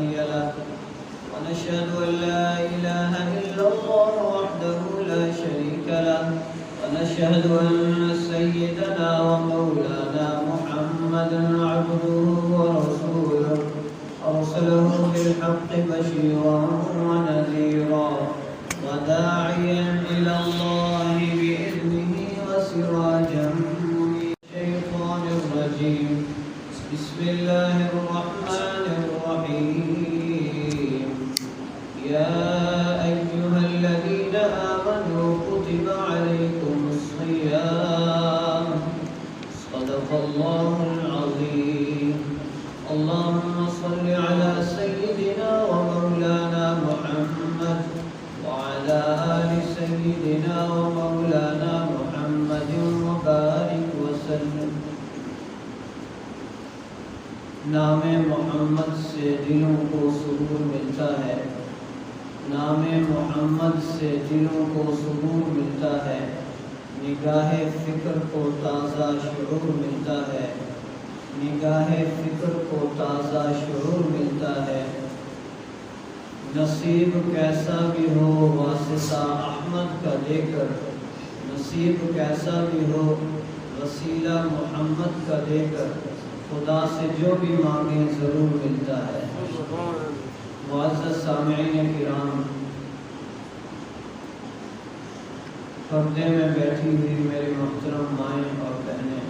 هادي له ونشهد أن لا إله إلا الله وحده لا شريك له ونشهد أن سيدنا ومولانا محمدا عبده ورسوله أرسله بالحق بشيرا ونذيرا وداعيا إلى الله بإذنه وسراجا منيرا. الشيطان الرجيم. بسم الله الرحمن الرحيم. يا أيها الذين آمنوا كتب عليكم الصيام. صدق الله العظيم. اللهم صل على سيدنا ومولانا محمد وعلى آل سيدنا ومولانا محمد وبارك وسلم. نام محمد سے دلوں کو سکون ملتا ہے، نام محمد سے دلوں کو سکون ملتا ہے، نگاہ فکر کو تازہ شعور ملتا ہے، نگاہ فکر کو تازہ شعور ملتا ہے. نصیب کیسا بھی ہو واسطہ احمد کا لے کر، نصیب کیسا بھی ہو وسیلہ محمد کا لے کر، خدا سے جو بھی مانگے ضرور ملتا ہے. معزز سامعین کرام، پردے میں بیٹھی ہوئی میری محترم مائیں اور بہنیں،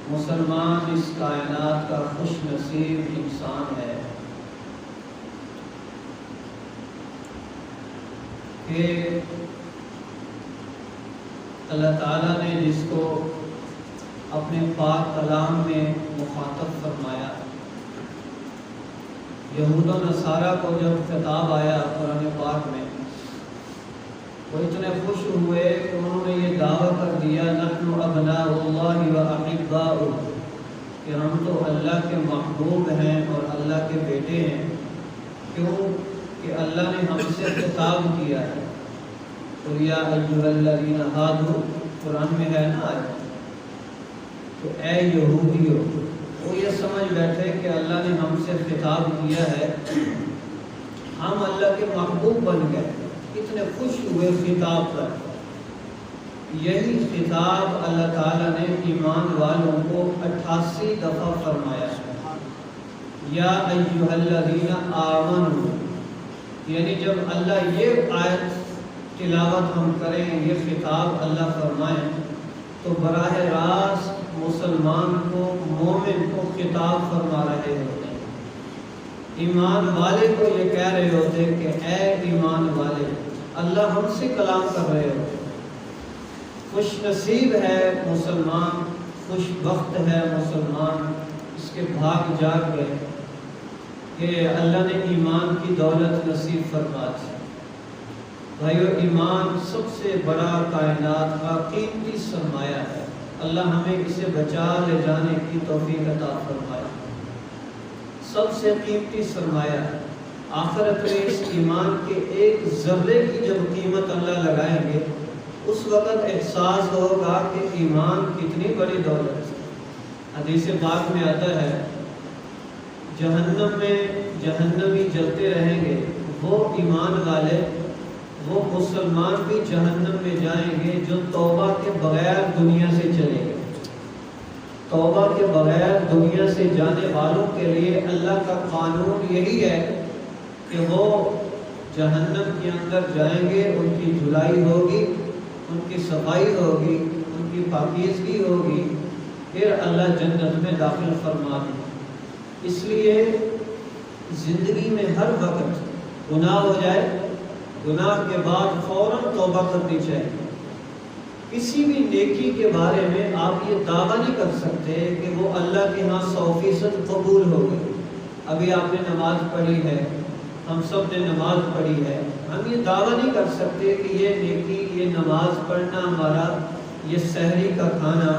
مسلمان اس کائنات کا خوش نصیب انسان ہے کہ اللہ تعالیٰ نے جس کو اپنے پاک کلام میں مخاطب فرمایا. یہود و نصارہ کو جب خطاب آیا قرآن پاک میں، وہ اتنے خوش ہوئے کہ انہوں نے یہ دعویٰ کر دیا نحن ابناء اللہ و احباؤہ، کہ ہم تو اللہ کے محبوب ہیں اور اللہ کے بیٹے ہیں. کیوں کہ اللہ نے ہم سے خطاب کیا ہے. قل یا ایھا الذین ھادوا، قرآن میں ہے نا آج. تو اے یہودیو، وہ یہ سمجھ بیٹھے کہ اللہ نے ہم سے خطاب کیا ہے، ہم اللہ کے محبوب بن گئے، اتنے خوش ہوئے خطاب پر. یہی خطاب اللہ تعالیٰ نے ایمان والوں کو 88 دفعہ فرمایا. یا ایھا الذین آمنوا، یعنی جب اللہ یہ آیت تلاوت ہم کریں، یہ خطاب اللہ فرمائیں، تو براہ راست مسلمان کو، مومن کو خطاب فرما رہے ہوتے ہیں. ایمان والے کو یہ کہہ رہے ہوتے ہیں کہ اے ایمان والے، اللہ ہم سے کلام کر رہے ہوتے ہیں. خوش نصیب ہے مسلمان، خوش بخت ہے مسلمان، اس کے بھاگ جاگ گئے کہ اللہ نے ایمان کی دولت نصیب فرما دی. بھائیو، ایمان سب سے بڑا کائنات کا قیمتی سرمایہ ہے. اللہ ہمیں اسے بچا لے جانے کی توفیق عطا فرمائے. سب سے قیمتی سرمایہ ہے. آخرت میں اس ایمان کے ایک ذرے کی جب قیمت اللہ لگائیں گے، اس وقت احساس ہوگا کہ ایمان کتنی بڑی دولت ہے. حدیث پاک میں آتا ہے جہنم میں جہنمی جلتے رہیں گے، وہ ایمان والے، وہ مسلمان بھی جہنم میں جائیں گے جو توبہ کے بغیر دنیا سے چلے گئے. توبہ کے بغیر دنیا سے جانے والوں کے لیے اللہ کا قانون یہی ہے کہ وہ جہنم کے اندر جائیں گے، ان کی دھلائی ہوگی، ان کی صفائی ہوگی، ان کی پاکیزگی ہوگی، پھر اللہ جنت میں داخل فرما دے. اس لیے زندگی میں ہر وقت گناہ ہو جائے، گناہ کے بعد فوراً توبہ کرنی چاہیے. کسی بھی نیکی کے بارے میں آپ یہ دعویٰ نہیں کر سکتے کہ وہ اللہ کے ہاں 100% قبول ہو گئی. ابھی آپ نے نماز پڑھی ہے، ہم سب نے نماز پڑھی ہے، ہم یہ دعویٰ نہیں کر سکتے کہ یہ نیکی، یہ نماز پڑھنا ہمارا، یہ سحری کا کھانا،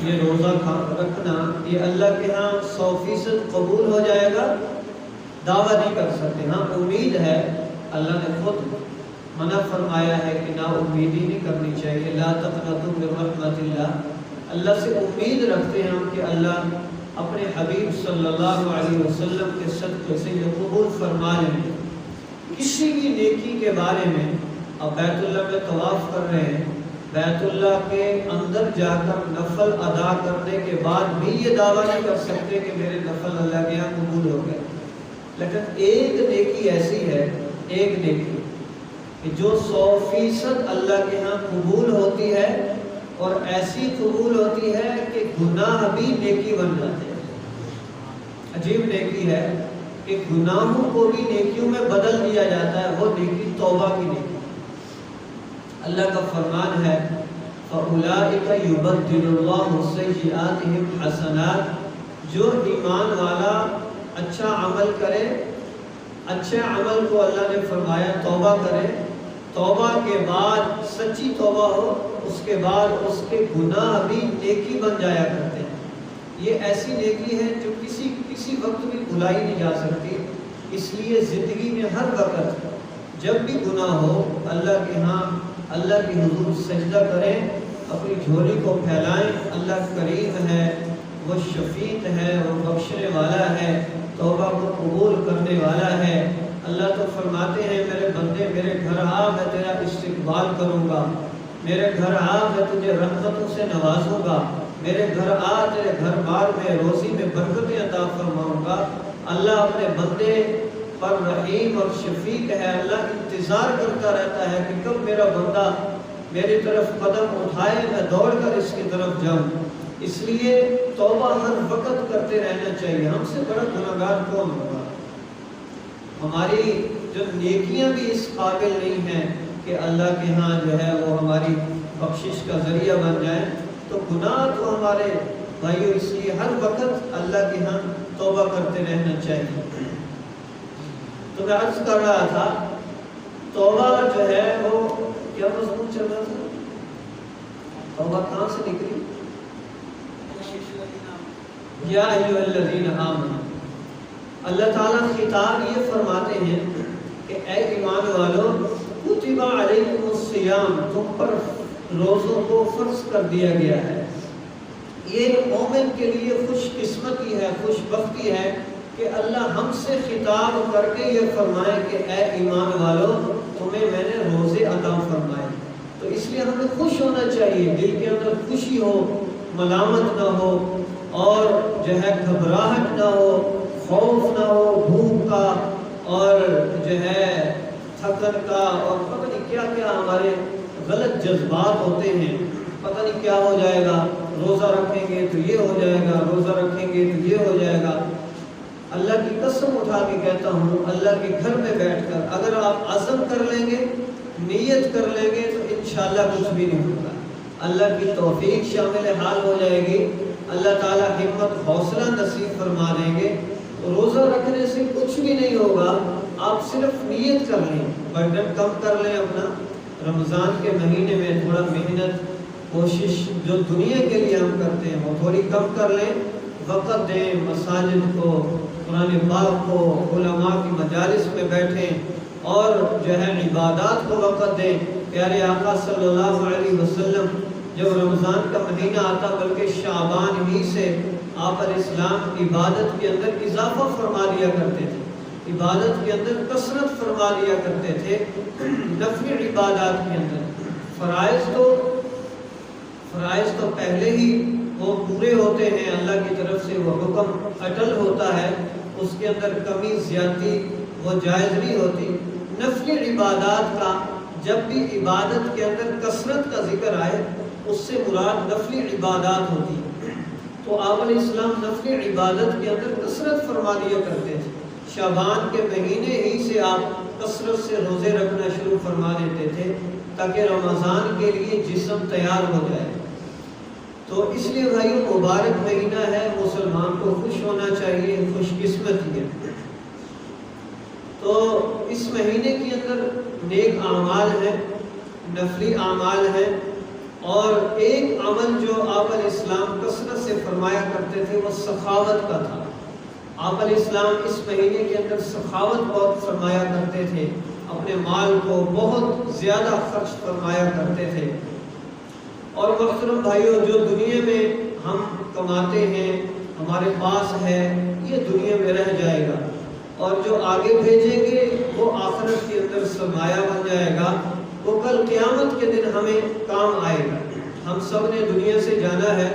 یہ روزہ رکھنا، یہ اللہ کے ہاں 100% قبول ہو جائے گا. دعویٰ نہیں کر سکتے. ہاں امید ہے، اللہ نے خود منع فرمایا ہے کہ نا امیدی نہیں کرنی چاہیے. لا تقنطوا من رحمت اللہ. اللہ سے امید رکھتے ہیں ہم کہ اللہ اپنے حبیب صلی اللہ علیہ وسلم کے صدقے سے یہ قبول فرما لیں۔ کسی بھی نیکی کے بارے میں، اب بیت اللہ میں طواف کر رہے ہیں، بیت اللہ کے اندر جا کر نفل ادا کرنے کے بعد بھی یہ دعویٰ نہیں کر سکتے کہ میرے نفل اللہ کے یہاں قبول ہو گئے۔ لیکن ایک نیکی ایسی ہے، ایک نیکی کہ جو 100% اللہ کے ہاں قبول ہوتی ہے، اور ایسی قبول ہوتی ہے کہ گناہ بھی نیکی بن جاتے ہیں۔ عجیب نیکی ہے کہ گناہوں کو بھی نیکیوں میں بدل دیا جاتا ہے، وہ نیکی توبہ کی نیکی۔ اللہ کا فرمان ہے فَأُولَٰئِكَ يُبَدِّلُ اللَّهُ سَيِّئَاتِهِمْ حَسَنَاتٍ، جو ایمان والا اچھا عمل کرے، اچھے عمل کو اللہ نے فرمایا توبہ کرے، توبہ کے بعد سچی توبہ ہو، اس کے بعد اس کے گناہ بھی نیکی بن جایا کرتے ہیں۔ یہ ایسی نیکی ہے جو کسی وقت بھی بھلائی نہیں جا سکتی۔ اس لیے زندگی میں ہر وقت جب بھی گناہ ہو، اللہ کے ہاں اللہ کی حضور سجدہ کریں، اپنی جھولی کو پھیلائیں۔ اللہ کریم ہے، وہ شفیق ہے، وہ بخشنے والا ہے، توبہ کو قبول کرنے والا ہے۔ اللہ تو فرماتے ہیں میرے بندے میرے گھر آ، میں تیرا استقبال کروں گا، میرے گھر آ میں تجھے رحمتوں سے نوازوں گا، میرے گھر آ تیرے گھر بار میں روزی میں برکتیں عطا فرماؤں گا۔ اللہ اپنے بندے پر رحیم اور شفیق ہے۔ اللہ انتظار کرتا رہتا ہے کہ کب میرا بندہ میری طرف قدم اٹھائے، میں دوڑ کر اس کی طرف جاؤں۔ اس لیے توبہ ہر وقت کرتے رہنا چاہیے۔ ہم سے بڑا گناہگار کون ہوگا؟ ہماری جو نیکیاں بھی اس قابل نہیں ہیں کہ اللہ کے ہاں جو ہے وہ ہماری بخشش کا ذریعہ بن جائیں، تو گناہ تو ہمارے بھائیو، اس لیے ہر وقت اللہ کے ہاں توبہ کرتے رہنا چاہیے۔ تو میں عرض کر رہا تھا توبہ جو ہے وہ کیا مضمون چل رہا تھا؟ توبہ کہاں سے نکلی؟ یا ایھا الذین آمنوا، اللہ تعالیٰ خطاب یہ فرماتے ہیں کہ اے ایمان والو، کتب علیکم الصیام، تم پر روزوں کو فرض کر دیا گیا ہے۔ یہ مومن کے لیے خوش قسمتی ہے، خوش بختی ہے کہ اللہ ہم سے خطاب کر کے یہ فرمائے کہ اے ایمان والو، تمہیں میں نے روزے عطا فرمائے۔ تو اس لیے ہمیں خوش ہونا چاہیے، دل کے اندر خوشی ہو، ملامت نہ ہو، اور جو ہے گھبراہٹ نہ ہو، خوف نہ ہو، بھوک کا اور جو ہے تھکن کا، اور پتہ نہیں کیا کیا ہمارے غلط جذبات ہوتے ہیں، پتہ نہیں کیا ہو جائے گا، روزہ رکھیں گے تو یہ ہو جائے گا، روزہ رکھیں گے تو یہ ہو جائے گا۔ اللہ کی قسم اٹھا کے کہتا ہوں، اللہ کے گھر میں بیٹھ کر اگر آپ عزم کر لیں گے، نیت کر لیں گے، تو انشاءاللہ کچھ بھی نہیں ہوگا۔ اللہ کی توفیق شامل حال ہو جائے گی، اللہ تعالیٰ ہمت حوصلہ نصیب فرما دیں گے۔ روزہ رکھنے سے کچھ بھی نہیں ہوگا، آپ صرف نیت کر لیں، برڈن کم کر لیں اپنا، رمضان کے مہینے میں تھوڑا محنت کوشش جو دنیا کے لیے ہم کرتے ہیں وہ تھوڑی کم کر لیں، وقت دیں مساجد کو، قرآن پاک کو، علماء کی مجالس میں بیٹھیں اور جو ہے عبادات کو وقت دیں۔ پیارے آقا صلی اللہ علیہ وسلم جب رمضان کا مہینہ آتا، بلکہ شعبان ہی سے آپ علیہ السلام عبادت کے اندر اضافہ فرما دیا کرتے تھے، عبادت کے اندر کثرت فرما دیا کرتے تھے، نفل عبادات کے اندر۔ فرائض تو پہلے ہی وہ پورے ہوتے ہیں، اللہ کی طرف سے وہ حکم اٹل ہوتا ہے، اس کے اندر کمی زیادتی وہ جائز نہیں ہوتی۔ نفل عبادات کا جب بھی عبادت کے اندر کثرت کا ذکر آئے، اس سے مراد نفل عبادات ہوتی ہے۔ تو آپ علیہ السلام نفل عبادت کے اندر کثرت فرما دیا کرتے تھے۔ شعبان کے مہینے ہی سے آپ کثرت سے روزے رکھنا شروع فرما دیتے تھے تاکہ رمضان کے لیے جسم تیار ہو جائے۔ تو اس لیے بھائیو مبارک مہینہ ہے، مسلمان کو خوش ہونا چاہیے، خوش قسمتی ہے۔ تو اس مہینے کے اندر نیک اعمال ہیں، نفلی اعمال ہیں، اور ایک عمل جو آپ علیہ السلام کثرت سے فرمایا کرتے تھے وہ سخاوت کا تھا۔ آپ علیہ السلام اس مہینے کے اندر سخاوت بہت فرمایا کرتے تھے، اپنے مال کو بہت زیادہ خرچ فرمایا کرتے تھے۔ اور محترم بھائیوں، جو دنیا میں ہم کماتے ہیں ہمارے پاس ہے یہ دنیا میں رہ جائے گا، اور جو آگے بھیجیں گے وہ آخرت کے اندر سرمایہ بن جائے گا، وہ کل قیامت کے دن ہمیں کام آئے گا۔ ہم سب نے دنیا سے جانا ہے،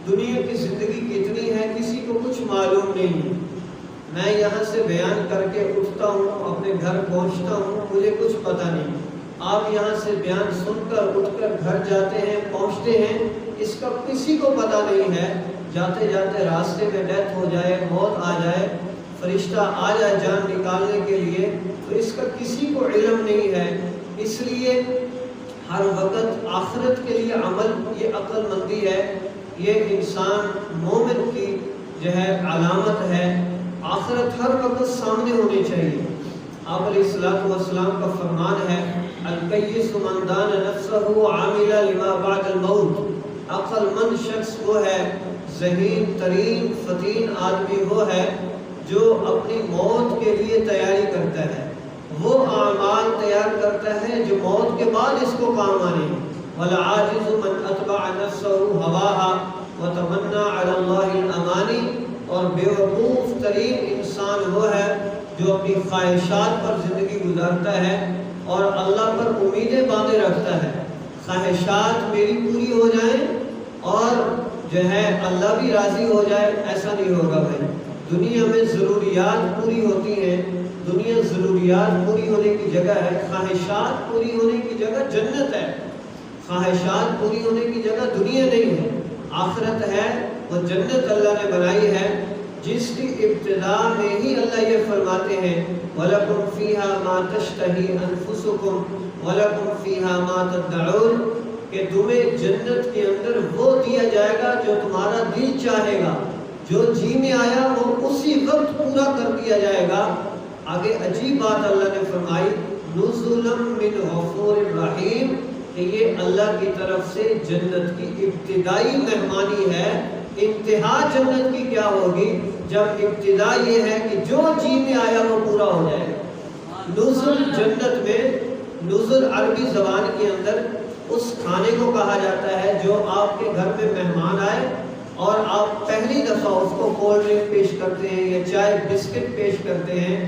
دنیا کی زندگی کتنی ہے کسی کو کچھ معلوم نہیں ہے۔ میں یہاں سے بیان کر کے اٹھتا ہوں، اپنے گھر پہنچتا ہوں، مجھے کچھ پتہ نہیں۔ آپ یہاں سے بیان سن کر اٹھ کر گھر جاتے ہیں، پہنچتے ہیں، اس کا کسی کو پتہ نہیں ہے۔ جاتے جاتے راستے میں ڈیتھ ہو جائے، موت آ جائے، فرشتہ آ جائے جان نکالنے کے لیے، تو اس کا کسی کو علم نہیں ہے۔ اس لیے ہر وقت آخرت کے لیے عمل، یہ عقل مندی ہے، یہ انسان مومن کی جو ہے علامت ہے۔ آخرت ہر وقت سامنے ہونی چاہیے۔ آپ علیہ الصلوۃ والسلام کا فرمان ہے، الکیس من دان نفسہ عامل لما بعد الموت۔ عقل مند شخص وہ ہے، ذہین ترین فتین آدمی وہ ہے جو اپنی موت کے لیے تیاری کرتا ہے، وہ اعمال تیار کرتا ہے جو موت کے بعد اس کو کام آنے۔ والعاجز من اتبع نفسه هواها وتمنى على الله الامانی۔ اور بیوقوف ترین انسان وہ ہے جو اپنی خواہشات پر زندگی گزارتا ہے اور اللہ پر امیدیں باندھے رکھتا ہے، خواہشات میری پوری ہو جائیں اور جو ہے اللہ بھی راضی ہو جائے۔ ایسا نہیں ہوگا بھائی۔ دنیا میں ضروریات پوری ہوتی ہیں، دنیا ضروریات پوری ہونے کی جگہ ہے، خواہشات پوری ہونے کی جگہ جنت ہے۔ خواہشات پوری ہونے کی جگہ دنیا نہیں ہے، آخرت ہے، وہ جنت اللہ نے بنائی ہے، جس کی ابتدا میں ہی اللہ یہ فرماتے ہیں وَلَكُمْ فِيهَا مَا تَشْتَهِي أَنفُسُكُمْ وَلَكُمْ فِيهَا مَا تَدَّعُونَ، کہ تمہیں جنت کے اندر وہ دیا جائے گا جو تمہارا دل چاہے گا، جو جی میں آیا وہ اسی وقت پورا کر دیا جائے گا۔ آگے عجیب بات اللہ نے فرمائی، نُزُلًا مِّنْ غَفُورٍ رَحِيمٍ، کہ یہ اللہ کی طرف سے جنت کی ابتدائی مہمانی ہے۔ انتہا جنت کی کیا ہوگی؟ جب ابتدا یہ ہے کہ جو جی میں آیا وہ پورا ہو جائے گا۔ نزل جنت میں، نزل عربی زبان کے اندر اس کھانے کو کہا جاتا ہے جو آپ کے گھر میں مہمان آئے اور آپ پہلی دفعہ اس کو کولڈ ڈرنک پیش کرتے ہیں یا چائے بسکٹ پیش کرتے ہیں،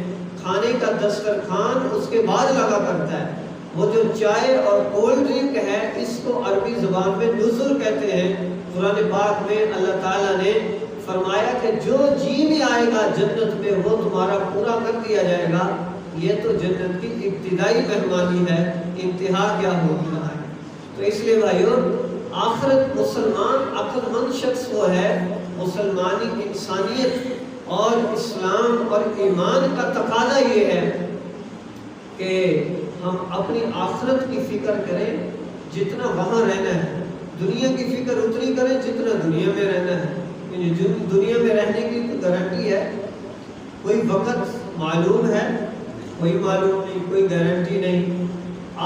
کھانے کا دسترخوان اس کے بعد لگا کرتا ہے۔ وہ جو چائے اور کولڈ ڈرنک ہے اس کو عربی زبان میں نزل کہتے ہیں۔ قرآن پاک میں اللہ تعالیٰ نے فرمایا کہ جو جی میں آئے گا جنت میں وہ تمہارا پورا کر دیا جائے گا۔ یہ تو جنت کی ابتدائی مہمانی ہے، انتہا کیا ہوگی وہاں ہے۔ تو اس لیے بھائیو، آخرت مسلمان عقل مند شخص وہ ہے، مسلمانی انسانیت اور اسلام اور ایمان کا تقاضا یہ ہے کہ ہم اپنی آخرت کی فکر کریں جتنا وہاں رہنا ہے، دنیا کی فکر اتنی کریں جتنا دنیا میں رہنا ہے۔ یعنی دنیا میں رہنے کی تو گارنٹی ہے، کوئی وقت معلوم ہے، کوئی معلوم نہیں، کوئی گارنٹی نہیں۔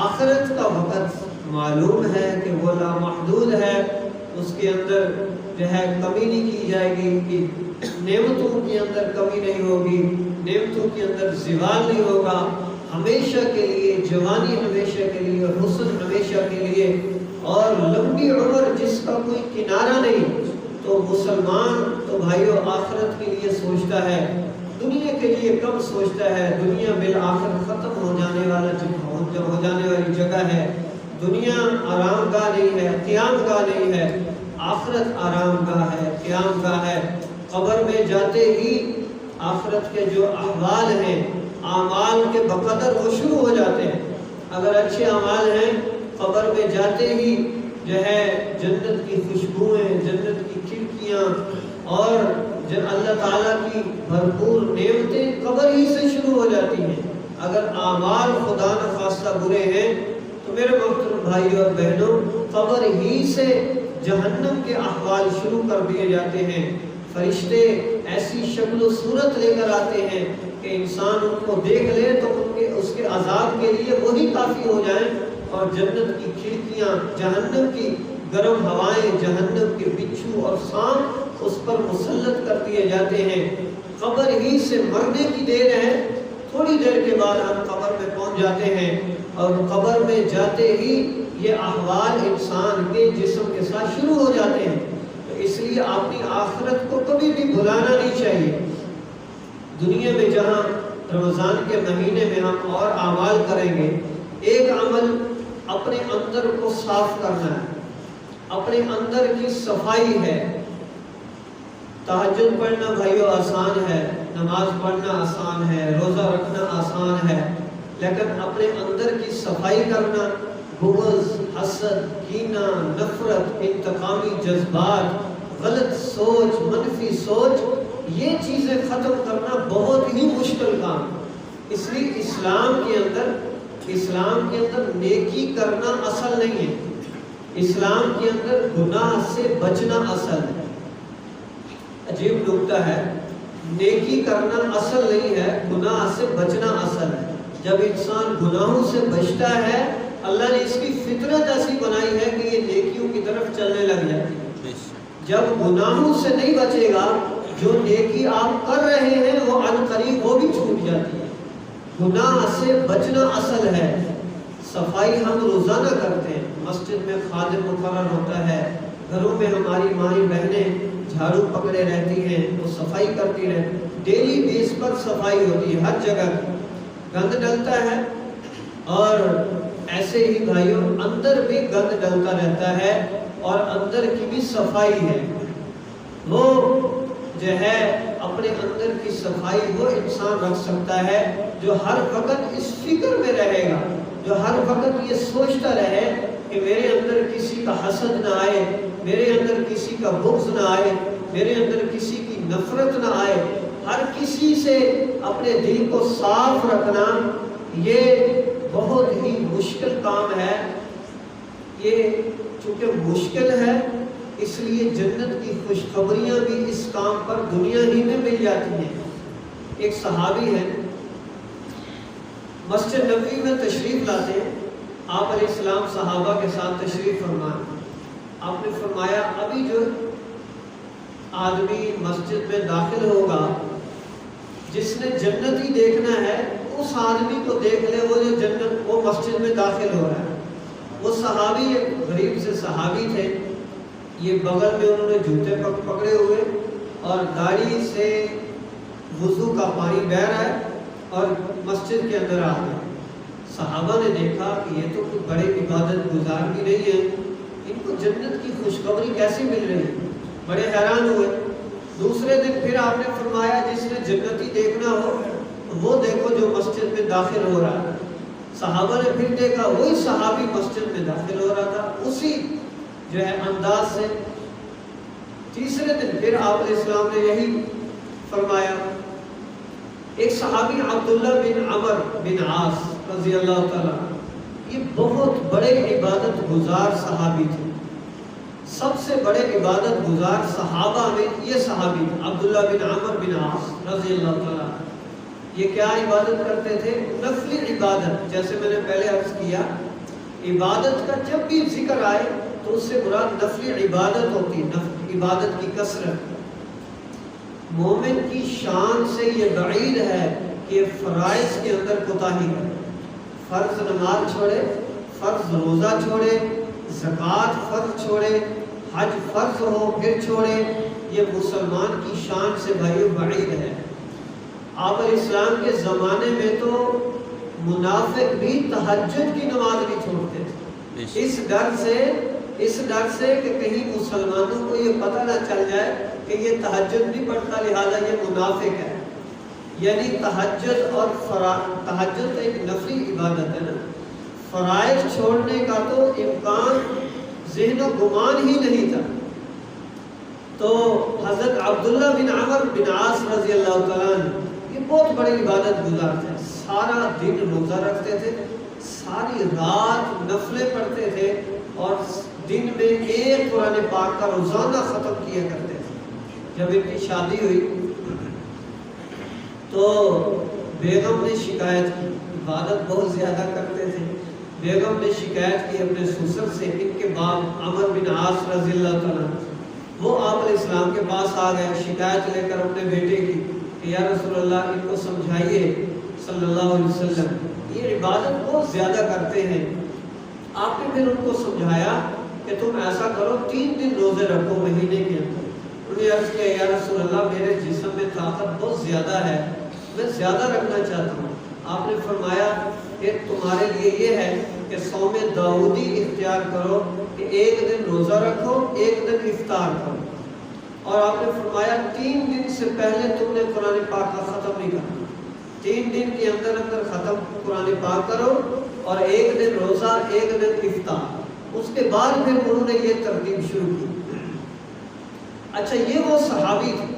آخرت کا وقت معلوم ہے کہ وہ لامحدود ہے، اس کے اندر جو ہے کمی نہیں کی جائے گی، کہ نعمتوں کے اندر کمی نہیں ہوگی، نعمتوں کے اندر زوال نہیں ہوگا، ہمیشہ کے لیے جوانی، ہمیشہ کے لیے حسن، ہمیشہ کے لیے، اور لمبی عمر جس کا کوئی کنارہ نہیں۔ تو مسلمان تو بھائیو آخرت کے لیے سوچتا ہے، دنیا کے لیے کم سوچتا ہے۔ دنیا بالآخر ختم ہو جانے والی جگہ ہے، دنیا آرام گاہ نہیں ہے، قیام گاہ نہیں ہے، آخرت آرام گاہ ہے، قیام گاہ ہے۔ قبر میں جاتے ہی آخرت کے جو احوال ہیں، اعمال کے بقدر وہ شروع ہو جاتے ہیں۔ اگر اچھے اعمال ہیں، قبر میں جاتے ہی جو ہے جنت کی خوشبوئیں، جنت کی کھڑکیاں اور اللہ تعالیٰ کی بھرپور نعمتیں قبر ہی سے شروع ہو جاتی ہیں۔ اگر اعمال خدا نخواستہ برے ہیں تو میرے محترم بھائیوں اور بہنوں، قبر ہی سے جہنم کے احوال شروع کر دیے جاتے ہیں۔ فرشتے ایسی شکل و صورت لے کر آتے ہیں کہ انسان ان کو دیکھ لے تو اس کے عذاب کے لیے وہی کافی ہو جائیں، اور جنت کی کھڑکیاں، جہنم کی گرم ہوائیں، جہنم کے بچھو اور سانپ اس پر مسلط کر دیے جاتے ہیں۔ قبر ہی سے مرنے کی دیر ہے، تھوڑی دیر کے بعد ہم قبر میں پہنچ جاتے ہیں، اور قبر میں جاتے ہی یہ احوال انسان کے جسم کے ساتھ شروع ہو جاتے ہیں۔ تو اس لیے اپنی آخرت کو کبھی بھی بھلانا نہیں چاہیے۔ دنیا میں جہاں رمضان کے مہینے میں ہم اور اعمال کریں گے، ایک عمل اپنے اندر کو صاف کرنا ہے، اپنے اندر کی صفائی ہے۔ تہجد پڑھنا بھائیو آسان ہے، نماز پڑھنا آسان ہے، روزہ رکھنا آسان ہے، لیکن اپنے اندر کی صفائی کرنا، بغض، حسد، کینہ، نفرت، انتقامی جذبات، غلط سوچ، منفی سوچ، یہ چیزیں ختم کرنا بہت ہی مشکل کام ہے۔ اس لیے اسلام کے اندر نیکی کرنا اصل نہیں ہے، اسلام کے اندر گناہ سے بچنا اصل ہے۔ عجیب نکتہ ہے، نیکی کرنا اصل نہیں ہے، گناہ سے بچنا اصل ہے۔ جب انسان گناہوں سے بچتا ہے، اللہ نے اس کی فطرت ایسی بنائی ہے کہ یہ نیکیوں کی طرف چلنے لگ جاتی ہے۔ جب گناہوں سے نہیں بچے گا، جو نیکی آپ کر رہے ہیں وہ عنقریب وہ بھی چھوٹ جاتی ہے۔ گناہ سے بچنا اصل ہے۔ صفائی ہم روزانہ کرتے ہیں، مسجد میں خادم مقرر ہوتا ہے، گھروں میں ہماری مائیں بہنیں جھاڑو پکڑے رہتی ہیں، وہ صفائی کرتی رہتی ہیں، ڈیلی بیس پر صفائی ہوتی ہے، ہر جگہ گند ڈلتا ہے۔ اور ایسے ہی بھائیوں اندر بھی گند ڈلتا رہتا ہے، اور اندر کی بھی صفائی ہے۔ وہ جو ہے اپنے اندر کی صفائی وہ انسان رکھ سکتا ہے جو ہر وقت اس فکر میں رہے گا، جو ہر وقت یہ سوچتا رہے کہ میرے اندر کسی کا حسد نہ آئے، میرے اندر کسی کا بغض نہ آئے، میرے اندر کسی کی نفرت نہ آئے۔ ہر کسی سے اپنے دل کو صاف رکھنا یہ بہت ہی مشکل کام ہے۔ یہ چونکہ مشکل ہے، اس لیے جنت کی خوشخبریاں بھی اس کام پر دنیا ہی میں مل جاتی ہیں۔ ایک صحابی ہے، مسجد نبوی میں تشریف لاتے ہیں، آپ علیہ السلام صحابہ کے ساتھ تشریف فرمائے۔ آپ نے فرمایا ابھی جو آدمی مسجد میں داخل ہوگا، جس نے جنت ہی دیکھنا ہے اس آدمی کو دیکھ لے، وہ جو جنت وہ مسجد میں داخل ہو رہا ہے۔ وہ صحابی ایک غریب سے صحابی تھے، یہ بغل میں انہوں نے جوتے پکڑے ہوئے اور داڑھی سے وضو کا پانی بہہ رہا ہے اور مسجد کے اندر آ گئے۔ صحابہ نے دیکھا کہ یہ تو کچھ بڑے عبادت گزار بھی نہیں ہے، ان کو جنت کی خوشخبری کیسی مل رہی ہے، بڑے حیران ہوئے۔ دوسرے دن پھر آپ نے فرمایا جس نے جنتی دیکھنا ہو وہ دیکھو جو مسجد میں داخل ہو رہا ہے۔ صحابہ نے پھر دیکھا وہی صحابی مسجد میں داخل ہو رہا تھا اسی جو ہے انداز سے۔ تیسرے دن پھر آپ علیہ السلام نے یہی فرمایا۔ ایک صحابی عبداللہ بن عمر بن عاص رضی اللہ تعالیٰ، یہ بہت بڑے عبادت گزار صحابی تھے، سب سے بڑے عبادت گزار صحابہ میں یہ صحابی عبداللہ بن عمر بن عاص رضی اللہ تعالیٰ۔ یہ کیا عبادت کرتے تھے؟ نفلی عبادت۔ جیسے میں نے پہلے عرض کیا، عبادت کا جب بھی ذکر آئے تو اس سے مراد نفلی عبادت ہوتی ہے، عبادت کی کثرت۔ مومن کی شان سے یہ بعید ہے کہ فرائض کے اندر کوتاہی کرے، فرض نماز چھوڑے، فرض روزہ چھوڑے، زکوٰۃ فرض چھوڑے، حج فرض ہو پھر چھوڑے، یہ مسلمان کی شان سے بھائیو بعید ہے۔ آپ علیہ السلام کے زمانے میں تو منافق بھی تہجد کی نماز نہیں چھوڑتے تھے، اس ڈر سے کہ کہیں مسلمانوں کو یہ پتہ نہ چل جائے کہ یہ تہجد نہیں پڑھتا لہذا یہ منافق ہے۔ یعنی تہجد اور تہجد ایک نفلی عبادت ہے نا، فرائض چھوڑنے کا تو امکان ذہن و گمان ہی نہیں تھا۔ تو حضرت عبداللہ بن عمر بن عاص رضی اللہ تعالیٰ عنہ یہ بہت بڑے عبادت گزار تھے، سارا دن روزہ رکھتے تھے، ساری رات نفلیں پڑھتے تھے، اور دن میں ایک قرآن پاک کا روزانہ ختم کیا کرتے تھے۔ جب ان کی شادی ہوئی تو بیگم نے شکایت کی، عبادت بہت زیادہ کرتے تھے، بیگم نے شکایت کی اپنے سسر سے، ان کے باپ عمر بن عاص رضی اللہ تعالیٰ، وہ آپ علیہ السلام کے پاس آ گئے شکایت لے کر اپنے بیٹے کی کہ یا رسول اللہ ان کو سمجھائیے صلی اللہ علیہ وسلم، یہ عبادت بہت زیادہ کرتے ہیں۔ آپ نے پھر ان کو سمجھایا کہ تم ایسا کرو 3 دن روزے رکھو مہینے کے اندر۔ انہوں نے عرض کیا یا رسول اللہ میرے جسم میں طاقت بہت زیادہ ہے، میں زیادہ رکھنا چاہتا ہوں۔ آپ نے فرمایا کہ تمہارے لیے یہ ہے کہ صوم داؤدی اختیار کرو کہ 1 دن روزہ رکھو 1 دن افطار کرو، اور آپ نے فرمایا 3 دن سے پہلے تم نے قرآن پاک کا ختم نہیں کرنا، 3 دن کے اندر اندر ختم قرآن پاک کرو، اور 1 دن روزہ 1 دن افطار۔ اس کے بعد پھر انہوں نے یہ ترتیب شروع کی۔ اچھا، یہ وہ صحابی تھے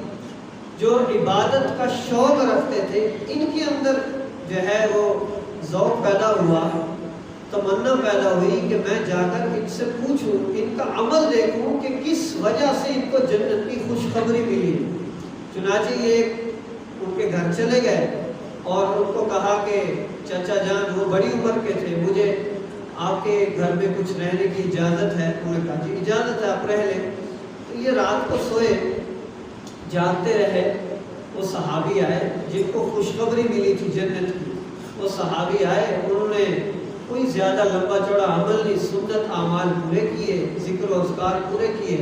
جو عبادت کا شوق رکھتے تھے، ان کے اندر جو ہے وہ ذوق پیدا ہوا، تمنا پیدا ہوئی کہ میں جا کر ان سے پوچھوں، ان کا عمل دیکھوں کہ کس وجہ سے ان کو جنت کی خوشخبری ملی۔ چنانچہ یہ ان کے گھر چلے گئے اور ان کو کہا کہ چچا جان، وہ بڑی عمر کے تھے، مجھے آپ کے گھر میں کچھ رہنے کی اجازت ہے؟ انہوں نے کہا جی اجازت ہے، آپ رہ لیں۔ تو یہ رات کو سوئے، جاگتے رہے، وہ صحابی آئے جن کو خوشخبری ملی تھی جنت کی، وہ صحابی آئے، انہوں نے کوئی زیادہ لمبا چوڑا عمل نہیں، سنت اعمال پورے کیے، ذکر و اذکار پورے کیے،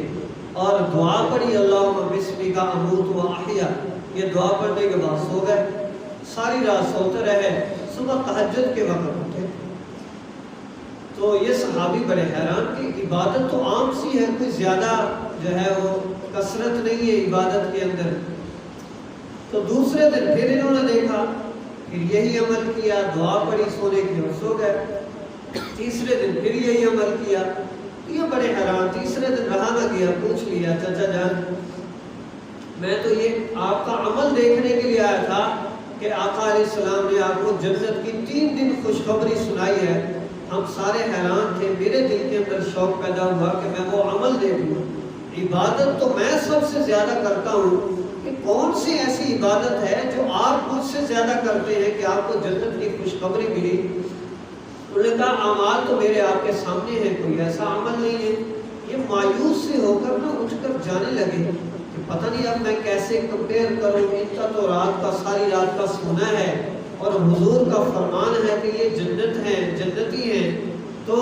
اور دعا پڑھی اللہم بسمک اموت و احیا۔ یہ دعا پڑھنے کے بعد سو گئے، ساری رات سوتے رہے، صبح تہجد کے وقت اٹھے۔ تو یہ صحابی بڑے حیران کہ عبادت تو عام سی ہے، کوئی زیادہ جو ہے وہ کثرت نہیں ہے عبادت کے اندر۔ تو دوسرے دن پھر انہوں نے دیکھا، پھر یہی عمل کیا، دعا پڑھی، سونے کی اور سو گئے۔ تیسرے دن پھر یہی عمل کیا، تو یہ بڑے حیران۔ تیسرے دن رہا نہ گیا، پوچھ لیا چچا جان، میں تو یہ آپ کا عمل دیکھنے کے لیے آیا تھا کہ آقا علیہ السلام نے آپ کو جنت کی 3 دن خوشخبری سنائی ہے۔ ہم سارے حیران تھے، میرے دل کے اندر شوق پیدا ہوا کہ میں وہ عمل دیکھوں۔ عبادت تو میں سب سے زیادہ کرتا ہوں، کہ کون سی ایسی عبادت ہے جو آپ مجھ سے زیادہ کرتے ہیں کہ آپ کو جنت کی خوشخبری ملی؟ انہوں نے کہا اعمال تو میرے آپ کے سامنے ہیں، کوئی ایسا عمل نہیں ہے۔ یہ مایوس سے ہو کر نہ اٹھ کر جانے لگے کہ پتہ نہیں اب میں کیسے کمپیئر کروں، ان کا تو رات کا ساری رات کا سونا ہے، اور حضور کا فرمان ہے کہ یہ جنت ہیں، جنتی ہیں۔ تو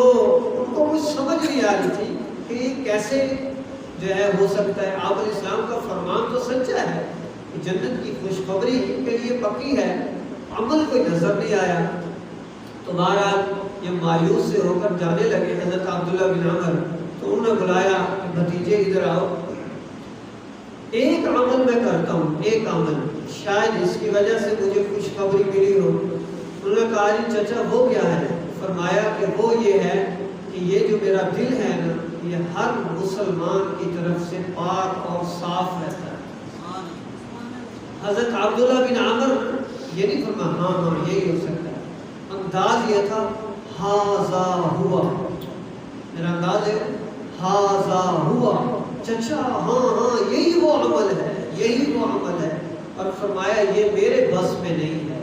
ان کو کچھ سمجھ نہیں آ رہی تھی کہ یہ کیسے جو ہے ہو سکتا ہے۔ آپ علیہ السلام کا فرمان تو سچا ہے کہ جنت کی خوشخبری ان کے لیے پکی ہے، عمل کوئی نظر نہیں آیا۔ تو بہرحال یہ مایوس سے ہو کر جانے لگے۔ حضرت عبداللہ بن عمر، تو انہوں نے بلایا کہ بھتیجے ادھر آؤ، ایک عمل میں کرتا ہوں، ایک عمل، شاید اس کی وجہ سے مجھے خوشخبری ملی ہو۔ انہوں نے کہا جی چچا وہ کیا ہے؟ فرمایا کہ وہ یہ ہے کہ یہ جو میرا دل ہے نا، یہ ہر مسلمان کی طرف سے پاک اور صاف رہتا ہے۔ حضرت عبداللہ بن عمر یہ نہیں فرمایا ہاں ہاں یہی ہو سکتا ہے، انداز یہ تھا ہاذا ہوا، میرا انداز ہے ہاذا ہوا، چچا ہاں ہاں یہی وہ عمل ہے، یہی وہ عمل ہے۔ اور فرمایا یہ میرے بس میں نہیں ہے۔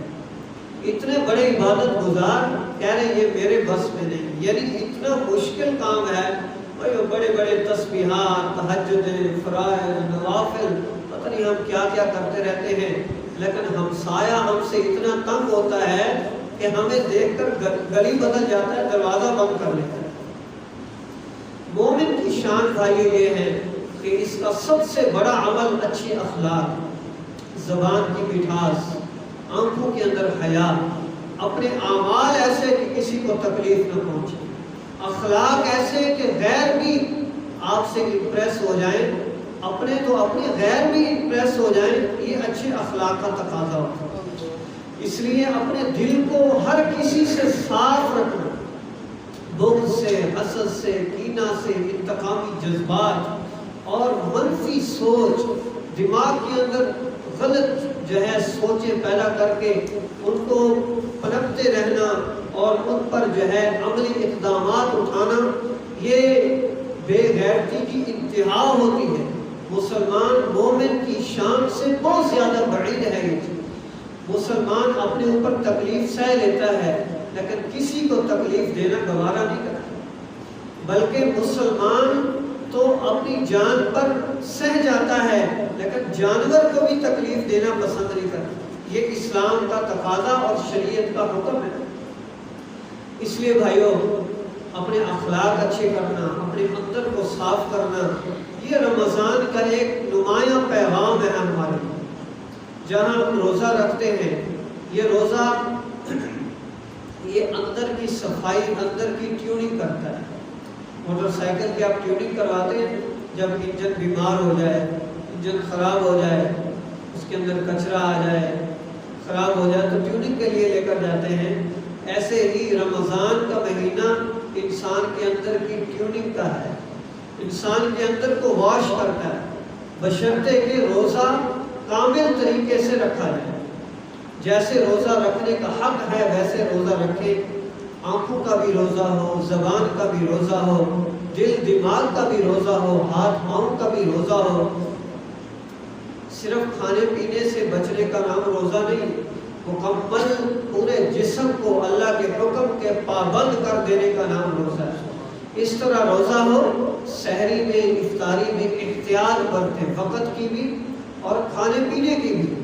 اتنے بڑے عبادت گزار کہہ رہے ہیں یہ میرے بس میں نہیں، یعنی اتنا مشکل کام ہے۔ بڑے بڑے تسبیحات، تہجد، فرائض، نوافل، پتہ نہیں ہم کیا کیا کرتے رہتے ہیں، لیکن ہمسایہ ہم سے اتنا تنگ ہوتا ہے کہ ہمیں دیکھ کر گلی بدل جاتا ہے، دروازہ بند کر لیتا ہے۔ مومن کی شان بھائیو یہ ہے کہ اس کا سب سے بڑا عمل اچھی اخلاق، زبان کی مٹھاس، آنکھوں کے اندر حیا، اپنے اعمال ایسے کہ کسی کو تکلیف نہ پہنچے، اخلاق ایسے کہ غیر بھی آپ سے امپریس ہو جائیں، اپنے تو اپنے غیر بھی امپریس ہو جائیں، یہ اچھے اخلاق کا تقاضا ہوتا ہے۔ اس لیے اپنے دل کو ہر کسی سے صاف رکھنا، بغض سے، حسد سے، کینہ سے، انتقامی جذبات اور منفی سوچ، دماغ کے اندر غلط جو ہے سوچیں پیدا کر کے ان کو پنپتے رہنا اور ان پر جو ہے عملی اقدامات اٹھانا، یہ بے غیرتی کی انتہا ہوتی ہے۔ مسلمان مومن کی شان سے بہت زیادہ بعید ہے یہ چیز۔ مسلمان اپنے اوپر تکلیف سہ لیتا ہے لیکن کسی کو تکلیف دینا گوارا نہیں کرتا، بلکہ مسلمان تو اپنی جان پر سہ جاتا ہے لیکن جانور کو بھی تکلیف دینا پسند نہیں کرتا۔ یہ اسلام کا تقاضا اور شریعت کا حکم ہے۔ اس لیے بھائیو، اپنے اخلاق اچھے کرنا، اپنے اندر کو صاف کرنا، یہ رمضان کا ایک نمایاں پیغام ہے ہمارے لیے۔ جہاں ہم روزہ رکھتے ہیں، یہ روزہ یہ اندر کی صفائی، اندر کی ٹیوننگ کرتا ہے۔ موٹر سائیکل کی آپ ٹیوننگ کرواتے ہیں، جب انجن بیمار ہو جائے، انجن خراب ہو جائے، اس کے اندر کچرا آ جائے، خراب ہو جائے، تو ٹیوننگ کے لیے لے کر جاتے ہیں۔ ایسے ہی رمضان کا مہینہ انسان کے اندر کی ٹیوننگ کا ہے، انسان کے اندر کو واش کرتا ہے، بشرطے کہ روزہ کامل طریقے سے رکھا جائے۔ جیسے روزہ رکھنے کا حق ہے ویسے روزہ رکھے، آنکھوں کا بھی روزہ ہو، زبان کا بھی روزہ ہو، دل دماغ کا بھی روزہ ہو، ہاتھ پاؤں کا بھی روزہ ہو۔ صرف کھانے پینے سے بچنے کا نام روزہ نہیں، مکمل پورے جسم کو اللہ کے حکم کے پابند کر دینے کا نام روزہ ہے۔ اس طرح روزہ ہو، سحری میں، افطاری میں احتیاط برتیں، وقت کی بھی اور کھانے پینے کی بھی۔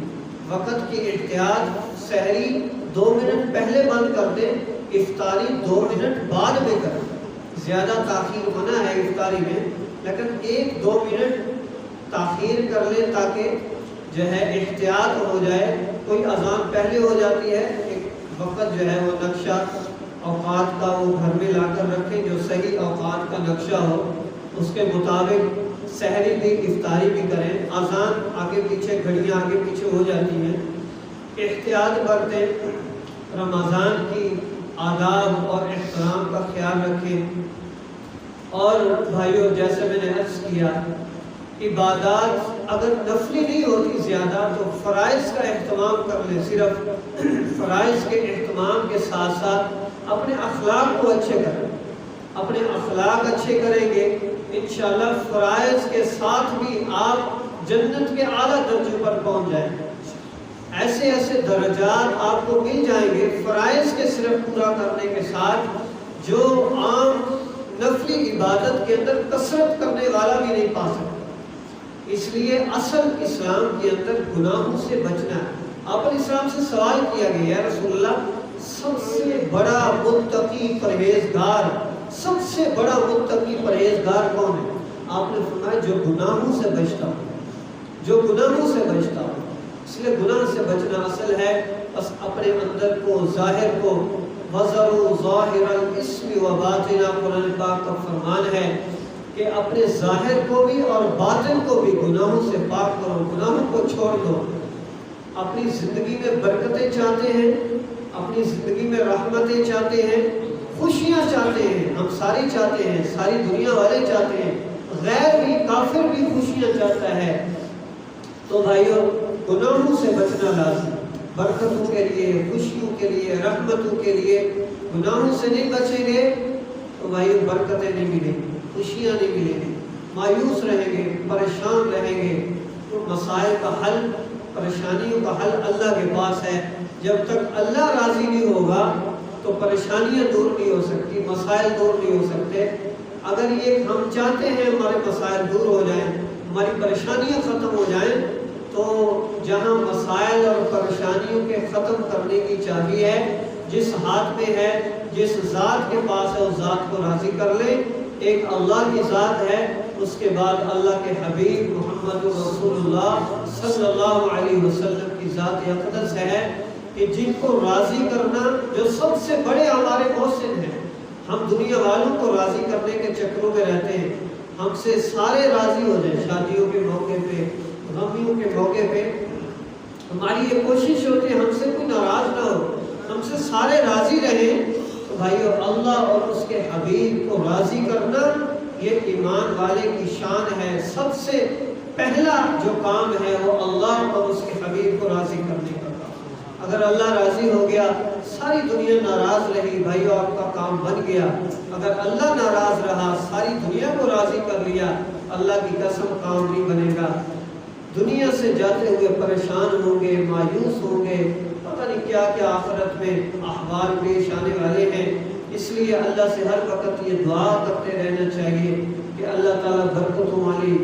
وقت کی احتیاط، سحری 2 منٹ پہلے بند کر دیں، افطاری 2 منٹ بعد میں کریں۔ زیادہ تاخیر منع ہے افطاری میں، لیکن 1-2 منٹ تاخیر کر لیں تاکہ جو ہے احتیاط ہو جائے۔ کوئی اذان پہلے ہو جاتی ہے، ایک وقت جو ہے وہ نقشہ اوقات کا وہ گھر میں لا کر رکھیں، جو صحیح اوقات کا نقشہ ہو، اس کے مطابق سحری بھی افطاری بھی کریں۔ اذان آگے پیچھے، گھڑیاں آگے پیچھے ہو جاتی ہیں، احتیاط برتیں، رمضان کی آداب اور احترام کا خیال رکھیں۔ اور بھائیو، جیسے میں نے عرض کیا، عبادات اگر نفلی نہیں ہوتی زیادہ تو فرائض کا اہتمام کر لیں۔ صرف فرائض کے اہتمام کے ساتھ ساتھ اپنے اخلاق کو اچھے کریں۔ اپنے اخلاق اچھے کریں گے انشاءاللہ فرائض کے ساتھ بھی آپ جنت کے اعلیٰ درجے پر پہنچ جائیں گے۔ ایسے ایسے درجات آپ کو مل جائیں گے فرائض کے صرف پورا کرنے کے ساتھ، جو عام نفلی عبادت کے اندر کثرت کرنے والا بھی نہیں پا سکتا۔ اس لیے اصل اسلام کے اندر گناہوں سے بچنا ہے۔ آپ علیہ السلام سے سوال کیا گیا، یا رسول اللہ، سب سے بڑا متقی پرہیزگار، سب سے بڑا متقی پرہیزگار کون ہے؟ آپ نے فرمایا جو گناہوں سے بچتا ہو، جو گناہوں سے بچتا ہو۔ اس لیے گناہ سے بچنا اصل ہے۔ بس اپنے اندر کو، ظاہر کو، وَذَرُوا ظَاهِرَ الْإِثْمِ وَبَاطِنَهُ، قرآن پاک کا فرمان ہے کہ اپنے ظاہر کو بھی اور باطن کو بھی گناہوں سے پاک کرو، گناہوں کو چھوڑ دو۔ اپنی زندگی میں برکتیں چاہتے ہیں، اپنی زندگی میں رحمتیں چاہتے ہیں، خوشیاں چاہتے ہیں، ہم ساری چاہتے ہیں، ساری دنیا والے چاہتے ہیں، غیر بھی، کافر بھی خوشیاں چاہتا ہے۔ تو بھائیو، گناہوں سے بچنا لازم، برکتوں کے لیے، خوشیوں کے لیے، رحمتوں کے لیے۔ گناہوں سے نہیں بچیں گے تو بھائیو برکتیں نہیں ملیں گی، خوشیاں نہیں ملیں گی، مایوس رہیں گے، پریشان رہیں گے۔ تو مسائل کا حل، پریشانیوں کا حل اللہ کے پاس ہے۔ جب تک اللہ راضی نہیں ہوگا تو پریشانیاں دور نہیں ہو سکتی، مسائل دور نہیں ہو سکتے۔ اگر یہ ہم چاہتے ہیں ہمارے مسائل دور ہو جائیں، ہماری پریشانیاں ختم ہو جائیں، تو جہاں مسائل اور پریشانیوں کے ختم کرنے کی چابی ہے، جس ہاتھ میں ہے، جس ذات کے پاس ہے، اس ذات کو راضی کر لیں۔ ایک اللہ کی ذات ہے، اس کے بعد اللہ کے حبیب محمد رسول اللہ صلی اللہ علیہ وسلم کی ذات اقدس ہے، کہ جن کو راضی کرنا، جو سب سے بڑے ہمارے محسن ہیں۔ ہم دنیا والوں کو راضی کرنے کے چکروں میں رہتے ہیں، ہم سے سارے راضی ہو جائیں، شادیوں کے موقع پہ، غمیوں کے موقع پہ ہماری یہ کوشش ہوتی ہے ہم سے کوئی ناراض نہ ہو، ہم سے سارے راضی رہیں۔ تو بھائیو، اللہ اور اس کے حبیب کو راضی کرنا یہ ایمان والے کی شان ہے۔ سب سے پہلا جو کام ہے وہ اللہ اور اس کے حبیب کو راضی کرنے کا کام۔ اگر اللہ راضی ہو گیا، ساری دنیا ناراض رہی، بھائیو آپ کا کام بن گیا۔ اگر اللہ ناراض رہا، ساری دنیا کو راضی کر لیا، اللہ کی قسم کام نہیں بنے گا۔ دنیا سے جاتے ہوئے پریشان ہوں گے، مایوس ہوں گے، پتہ نہیں کیا کیا آخرت میں احوال پیش آنے والے ہیں۔ اس لیے اللہ سے ہر وقت یہ دعا کرتے رہنا چاہیے کہ اللہ تعالیٰ برکتوں والی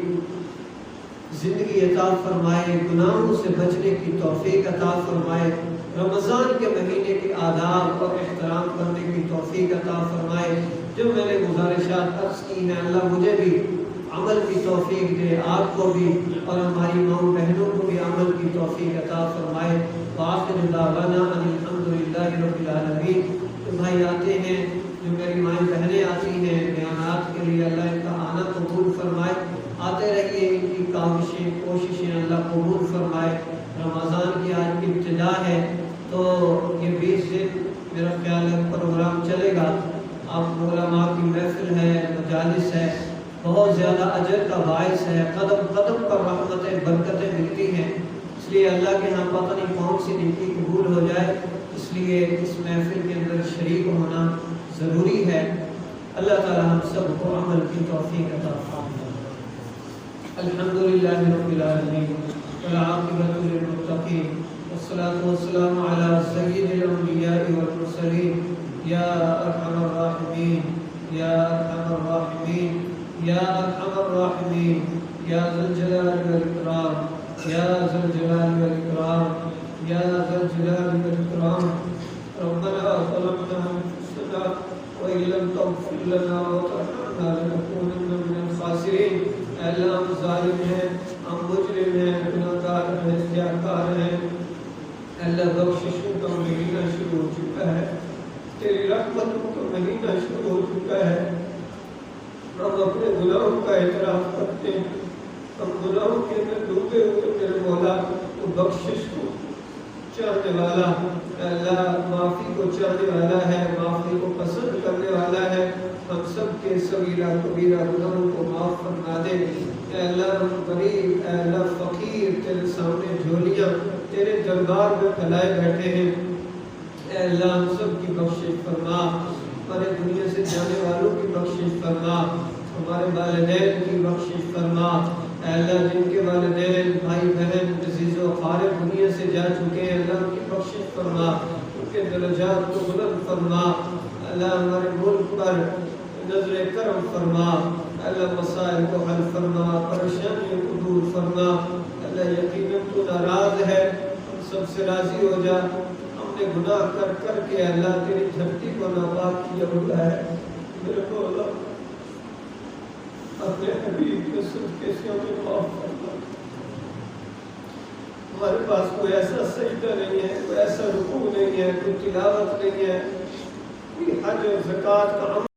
زندگی عطا فرمائے، گناہوں سے بچنے کی توفیق عطا فرمائے، رمضان کے مہینے کے آداب اور احترام کرنے کی توفیق عطا فرمائے۔ جو میں نے گزارشات عرض کی ہیں اللہ مجھے بھی عمل کی توفیق دے، آپ کو بھی اور ہماری ماؤں بہنوں کو بھی عمل کی توفیق عطا فرمائے۔ وآخر دعوانا ان الحمدللہ رب العالمین۔ تو بھائی آتے ہیں، جو میری مائیں بہنیں آتی ہیں بیانات کے لیے، اللہ ان کا آنا قبول فرمائے، آتے رہیے، ان کی کاوشیں کوششیں اللہ قبول فرمائے۔ رمضان کی آج کی ابتدا ہے، تو یہ 20 دن میرا خیال ہے پروگرام چلے گا۔ اب علماء کی محفل ہے، مجالس ہے، بہت زیادہ اجر کا باعث ہے، قدم قدم پر رحمتیں برکتیں ملتی ہیں، اس لیے اللہ کے ہاں پتہ نہیں کون سی نیکی قبول ہو جائے، اس لیے اس محفل کے اندر شریک ہونا ضروری ہے۔ اللہ تعالی ہم سب کو عمل کی توفیق عطا فرمائے۔ الحمدللہ رب العالمین والعاقبۃ للمتقین والصلاة والسلام علی سید الانبیاء والمرسلین یا ارحم الراحمین یا ارحم الراحمین یا ارحم الراحمین یا ذا الجلال والاکرام یا ذا الجلال والاکرام یا ذا الجلال والاکرام۔ ربنا ظلمنا انفسنا وان لم تغفر لنا وترحمنا لنكونن من الخاسرین۔ اے اللہ ہم ظالم ہیں، ہم مجرم ہیں، گناہگار ہیں، زیادتار ہیں۔ اللہ بخششوں کا مہینہ شروع ہو چکا ہے، تیری رحمتوں کا مہینہ شروع ہو چکا ہے۔ ہم اپنے گناہوں کا اعتراف کرتے ہیں، ہم گناہوں کے اندر ڈوبے ہوئے میرے مولا، تو بخشش کو چاہنے والا، اللہ معافی کو چاہنے والا ہے، معافی کو پسند کرنے والا ہے۔ ہم سب کے صغیرہ کبیرہ گناہوں کو معاف فرما دے۔ اے اللہ ہم غریب، اے اللہ فقیر، تیرے سامنے جھولیاں تیرے دربار میں پھیلائے بیٹھے ہیں۔ اے اللہ ہم سب کی بخشش فرما، ہمارے دنیا سے جانے والوں کی بخشش فرما، ہمارے والدین کی بخشش فرما۔ اے اللہ جن کے والدین بھائی بہن عزیز و اقارب دنیا سے جا چکے ہیں، اللہ ان کی بخشش فرما، ان کے درجات کو بلند فرما۔ اللہ ہمارے ملک پر نظر کرم فرما، اللہ مسائل کو حل فرما، پریشانیوں کو دور فرما۔ اللہ یقیناً تو ناراض ہے، ہم سب سے راضی ہو جا۔ ہم نے گناہ کر کر کے اللہ تیری دھرتی کو ناپاک کیا ہوا ہے، میرے مولا اپنے حبیب کے صدقے سے ہمیں معاف فرما۔ ہمارے پاس کوئی ایسا سجدہ نہیں ہے، کوئی ایسا رکوع نہیں ہے، کوئی تلاوت نہیں ہے، کوئی حج اور زکوٰۃ کا